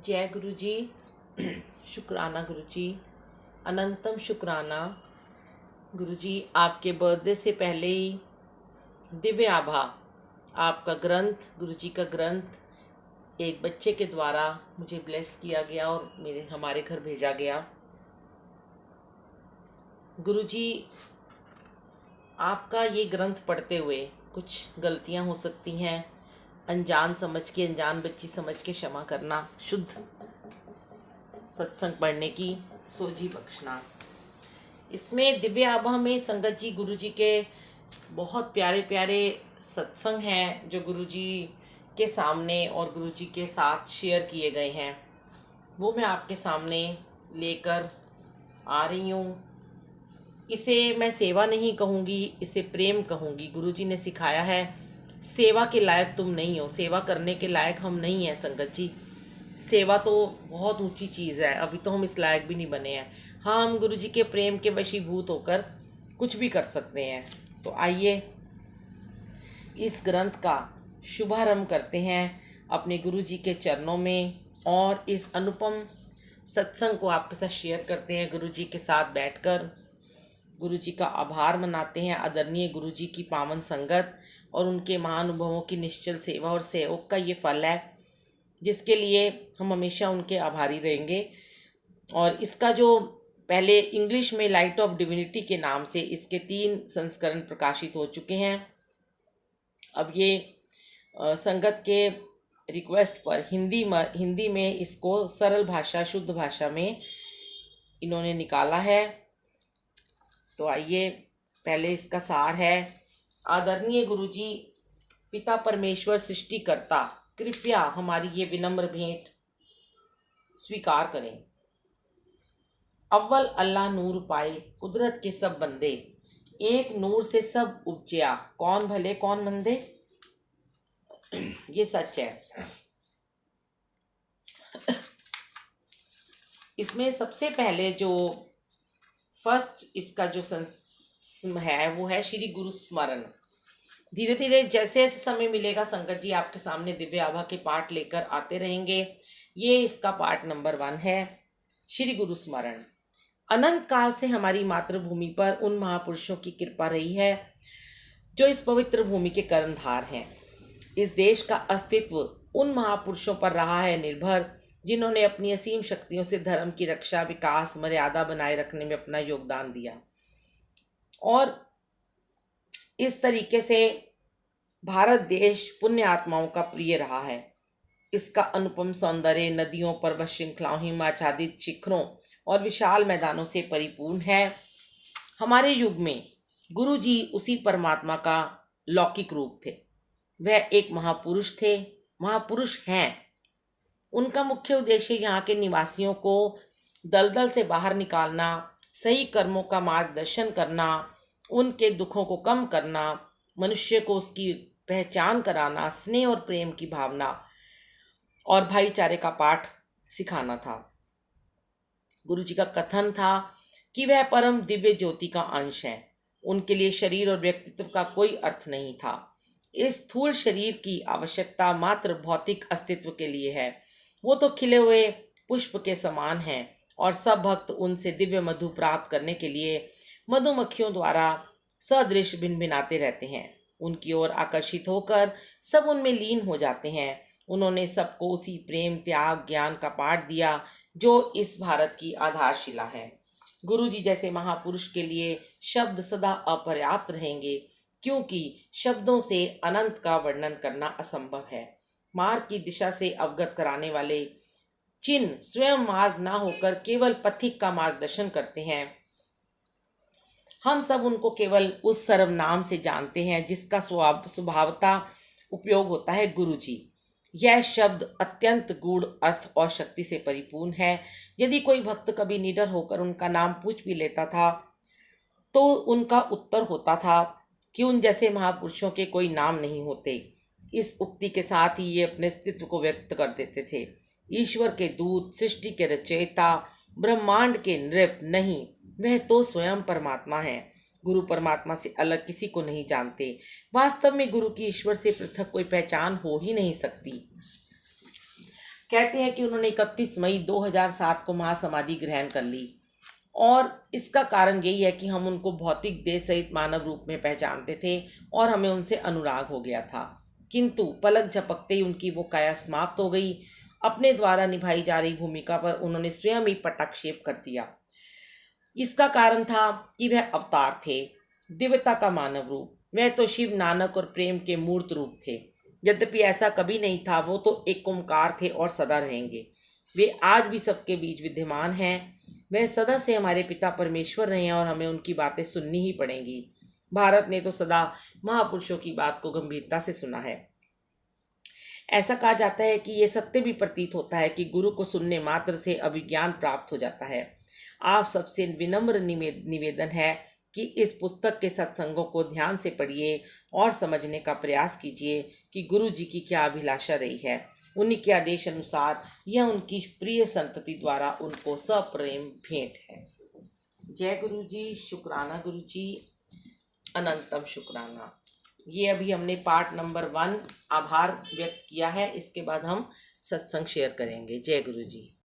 जय गुरु जी। शुक्राना गुरु जी, अनंतम शुक्राना गुरु जी। आपके बर्थडे से पहले ही दिव्य आभा आपका ग्रंथ, गुरु जी का ग्रंथ एक बच्चे के द्वारा मुझे ब्लेस किया गया और हमारे घर भेजा गया। गुरु जी, आपका ये ग्रंथ पढ़ते हुए कुछ गलतियां हो सकती हैं, अनजान समझ के, अनजान बच्ची समझ के क्षमा करना। शुद्ध सत्संग पढ़ने की सोझी बख्शना। इसमें दिव्य आभा में संगत जी गुरु जी के बहुत प्यारे प्यारे सत्संग हैं जो गुरु जी के सामने और गुरु जी के साथ शेयर किए गए हैं, वो मैं आपके सामने लेकर आ रही हूँ। इसे मैं सेवा नहीं कहूँगी, इसे प्रेम कहूँगी। गुरु जी ने सिखाया है, सेवा के लायक तुम नहीं हो, सेवा करने के लायक हम नहीं हैं संगत जी। सेवा तो बहुत ऊंची चीज़ है, अभी तो हम इस लायक भी नहीं बने हैं। हाँ, हम गुरु जी के प्रेम के वशीभूत होकर कुछ भी कर सकते हैं। तो आइए इस ग्रंथ का शुभारंभ करते हैं अपने गुरु जी के चरणों में और इस अनुपम सत्संग को आपके साथ शेयर करते हैं। गुरु जी के साथ बैठकर गुरु जी का आभार मनाते हैं। आदरणीय गुरु जी की पावन संगत और उनके महानुभवों की निश्चल सेवा और सहयोग का ये फल है जिसके लिए हम हमेशा उनके आभारी रहेंगे। और इसका जो पहले इंग्लिश में लाइट ऑफ डिविनिटी के नाम से इसके 3 संस्करण प्रकाशित हो चुके हैं। अब ये संगत के रिक्वेस्ट पर हिंदी में इसको सरल भाषा, शुद्ध भाषा में इन्होंने निकाला है। तो आइए, पहले इसका सार है। आदरणीय गुरु जी, पिता परमेश्वर सृष्टिकर्ता, कृपया हमारी ये विनम्र भेंट स्वीकार करें। अव्वल अल्लाह नूर पाए, कुदरत के सब बंदे, एक नूर से सब उपजया, कौन भले कौन मंदे। ये सच है। इसमें सबसे पहले जो फर्स्ट इसका जो है वो है श्री गुरु स्मरण। धीरे धीरे जैसे जैसे समय मिलेगा संगत जी आपके सामने दिव्य आभा के पाठ लेकर आते रहेंगे। ये इसका पाठ नंबर 1 है, श्री गुरु स्मरण। अनंत काल से हमारी मातृभूमि पर उन महापुरुषों की कृपा रही है जो इस पवित्र भूमि के कर्णधार हैं। इस देश का अस्तित्व उन महापुरुषों पर रहा है निर्भर जिन्होंने अपनी असीम शक्तियों से धर्म की रक्षा, विकास, मर्यादा बनाए रखने में अपना योगदान दिया। और इस तरीके से भारत देश पुण्य आत्माओं का प्रिय रहा है। इसका अनुपम सौंदर्य नदियों, पर्वत श्रृंखलाओं, हिमाच्छादित शिखरों और विशाल मैदानों से परिपूर्ण है। हमारे युग में गुरु जी उसी परमात्मा का लौकिक रूप थे। वह एक महापुरुष थे, महापुरुष हैं। उनका मुख्य उद्देश्य यहाँ के निवासियों को दलदल से बाहर निकालना, सही कर्मों का मार्गदर्शन करना, उनके दुखों को कम करना, मनुष्य को उसकी पहचान कराना, स्नेह और प्रेम की भावना और भाईचारे का पाठ सिखाना था। गुरु जी का कथन था कि वह परम दिव्य ज्योति का अंश है। उनके लिए शरीर और व्यक्तित्व का कोई अर्थ नहीं था। इस स्थूल शरीर की आवश्यकता मात्र भौतिक अस्तित्व के लिए है। वो तो खिले हुए पुष्प के समान हैं और सब भक्त उनसे दिव्य मधु प्राप्त करने के लिए मधुमक्खियों द्वारा सदृश भिनभिनाते रहते हैं। उनकी ओर आकर्षित होकर सब उनमें लीन हो जाते हैं। उन्होंने सबको उसी प्रेम, त्याग, ज्ञान का पाठ दिया जो इस भारत की आधारशिला है। गुरु जी जैसे महापुरुष के लिए शब्द सदा अपर्याप्त रहेंगे क्योंकि शब्दों से अनंत का वर्णन करना असंभव है। मार्ग की दिशा से अवगत कराने वाले चिन्ह स्वयं मार्ग ना होकर केवल पथिक का मार्गदर्शन करते हैं। हम सब उनको केवल उस सर्वनाम से जानते हैं जिसका स्वभावता उपयोग होता है, गुरु जी। यह शब्द अत्यंत गूढ़ अर्थ और शक्ति से परिपूर्ण है। यदि कोई भक्त कभी निडर होकर उनका नाम पूछ भी लेता था तो उनका उत्तर होता था कि उन जैसे महापुरुषों के कोई नाम नहीं होते। इस उक्ति के साथ ही ये अपने अस्तित्व को व्यक्त कर देते थे। ईश्वर के दूत, सृष्टि के रचयिता, ब्रह्मांड के नृप नहीं, वह तो स्वयं परमात्मा है। गुरु परमात्मा से अलग किसी को नहीं जानते। वास्तव में गुरु की ईश्वर से पृथक कोई पहचान हो ही नहीं सकती। कहते हैं कि उन्होंने 31 मई 2007 को महासमाधि ग्रहण कर ली, और इसका कारण यही है कि हम उनको भौतिक देह सहित मानव रूप में पहचानते थे और हमें उनसे अनुराग हो गया था। किंतु पलक झपकते ही उनकी वो काया समाप्त हो गई। अपने द्वारा निभाई जा रही भूमिका पर उन्होंने स्वयं ही पटाक्षेप कर दिया। इसका कारण था कि वह अवतार थे, दिव्यता का मानव रूप। वह तो शिव, नानक और प्रेम के मूर्त रूप थे। यद्यपि ऐसा कभी नहीं था, वो तो एक ओंकार थे और सदा रहेंगे। वे आज भी सबके बीच विद्यमान हैं। वह सदा से हमारे पिता परमेश्वर रहे हैं और हमें उनकी बातें सुननी ही पड़ेंगी। भारत ने तो सदा महापुरुषों की बात को गंभीरता से सुना है। ऐसा कहा जाता है कि ये सत्य भी प्रतीत होता है कि गुरु को सुनने मात्र से अभिज्ञान प्राप्त हो जाता है। आप सबसे विनम्र निवेदन है कि इस पुस्तक के सत्संगों को ध्यान से पढ़िए और समझने का प्रयास कीजिए कि गुरु जी की क्या अभिलाषा रही है। उन्हीं के आदेश अनुसार यह उनकी प्रिय संतति द्वारा उनको सप्रेम भेंट है। जय गुरु जी, शुक्राना गुरु जी, अनंतम शुक्राना। ये अभी हमने पार्ट नंबर 1 आभार व्यक्त किया है। इसके बाद हम सत्संग शेयर करेंगे। जय गुरु जी।